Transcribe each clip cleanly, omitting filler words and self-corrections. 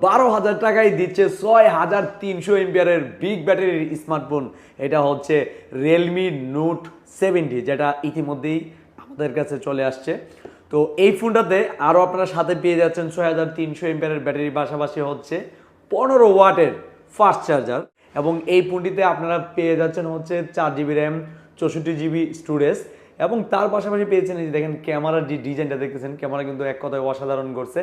12,000 টাকায় দিচ্ছে 6,300 এমপিআরের বিগ ব্যাটারির স্মার্টফোন। এটা হচ্ছে রিয়েলমি নোট 70, যেটা ইতিমধ্যেই আমাদের কাছে চলে আসছে। তো এই ফোনটাতে আরও আপনারা সাথে পেয়ে যাচ্ছেন 6,300 এমপিআরের ব্যাটারির পাশাপাশি হচ্ছে 15 ওয়াটের ফাস্ট চার্জার। এবং এই ফোনটিতে আপনারা পেয়ে যাচ্ছেন হচ্ছে 4 জিবি র্যাম, 64 জিবি স্টোরেজ। এবং তার পাশাপাশি পেয়েছেন এই যে দেখেন ক্যামেরার যে ডিজাইনটা দেখতেছেন, ক্যামেরা কিন্তু এক কথায় অসাধারণ করছে।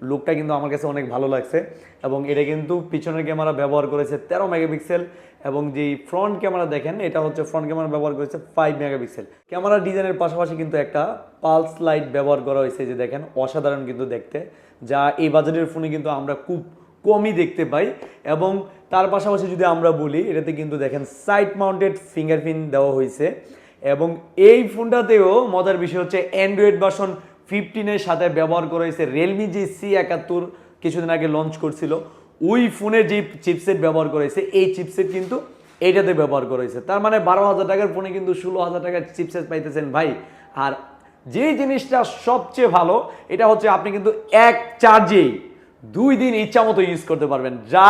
লুকটা কিন্তু আমার কাছে অনেক ভালো লাগছে। এবং এটা কিন্তু পিছনের ক্যামেরা ব্যবহার করেছে 13 মেগাপিক্সেল, এবং যেই ফ্রন্ট ক্যামেরা দেখেন এটা হচ্ছে ফ্রন্ট ক্যামেরা ব্যবহার করেছে 5 মেগাপিক্সেল। ক্যামেরার ডিজাইনের পাশাপাশি কিন্তু একটা পালস লাইট ব্যবহার করা হয়েছে, যে দেখেন অসাধারণ কিন্তু দেখতে, যা এই বাজেটের ফোনে কিন্তু আমরা খুব কমই দেখতে পাই। এবং তার পাশাপাশি যদি আমরা বলি, এটাতে কিন্তু দেখেন সাইড মাউন্টেড ফিঙ্গারপ্রিন্ট দেওয়া হয়েছে। এবং এই ফোনটাতেও মজার বিষয় হচ্ছে অ্যান্ড্রয়েড ভার্সন 15-এর সাথে ব্যবহার করা হয়েছে রিয়েলমি যে C71 কিছুদিন আগে লঞ্চ করছিল, ওই ফোনের যে চিপসেট ব্যবহার করেছে, এই চিপসেট কিন্তু এইটাতে ব্যবহার করা হয়েছে। তার মানে 12,000 টাকার ফোনে কিন্তু 16,000 টাকার চিপসেট পাইতেছেন ভাই। আর যে জিনিসটা সবচেয়ে ভালো, এটা হচ্ছে আপনি কিন্তু এক চার্জেই 2 দিন ইচ্ছা মতো ইউজ করতে পারবেন, যা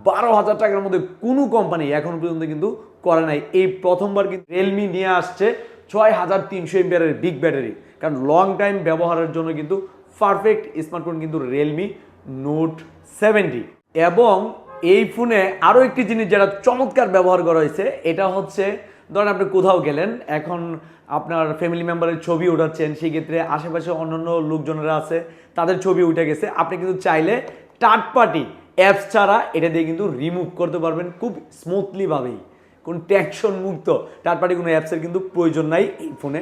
12,000 টাকার মধ্যে কোনো কোম্পানি এখন পর্যন্ত কিন্তু করে নাই। এই প্রথমবার কিন্তু রিয়েলমি নিয়ে আসছে 6,300 এমপিআরের বিগ ব্যাটারি, কারণ লং টাইম ব্যবহারের জন্য কিন্তু পারফেক্ট স্মার্টফোন কিন্তু রিয়েলমি নোট 70। এবং এই ফোনে আরও একটি জিনিস যেটা চমৎকার ব্যবহার করা হয়েছে, এটা হচ্ছে ধরেন আপনি কোথাও গেলেন, এখন আপনার ফ্যামিলি মেম্বারের ছবি ওঠাচ্ছেন, সেই ক্ষেত্রে আশেপাশে অন্যান্য লোকজনেরা আছে, তাদের ছবি উঠে গেছে, আপনি কিন্তু চাইলে থার্ড পার্টি অ্যাপস ছাড়া এটা দিয়ে কিন্তু রিমুভ করতে পারবেন খুব স্মুথলি ভাবেই, কোন টেনশন মুক্ত। থার্ড পার্টি কোনো অ্যাপসের কিন্তু প্রয়োজন নাই এই ফোনে।